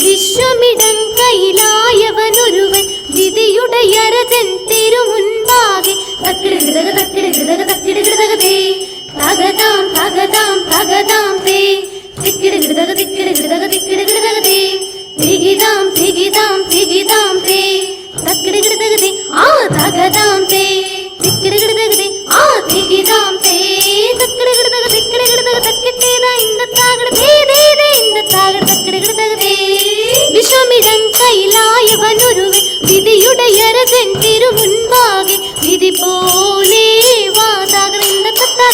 വിശ്വമിടം കൈലായവനൊരുവൻ വിധിയുടയരജൻ തിരുമുൻപാകെ തക്കിടുകിടക തക്കിടുകിടക തക്കിടുകിടകതേ തകതാം തകതാം തകതാം തേ തിക്കിടുകിടക തിക്കിടുകിടക തിക്കിടുകിടകതേ തികിതാം തികിതാം തികിതാം തേ തക്കിടുകിടകതേ ആ തകതാം തേ തിക്കിടുകിടകതേ ആ തികിതാം തേ തക്കിടുകിടക തിക്കിടുകിടക തക്കിട്ടേതാ ഇന്ദത്താകട തേ തേ തേ ഇന്ദത്താകട തക്കിടുകിടകതേ വിശ്വമിടം കൈലായവനൊരുവൻ വിധിയുടയരജൻ തിരുമുൻപാകെ വിധി പോലെ വാതാകൃന്ദ തത്താ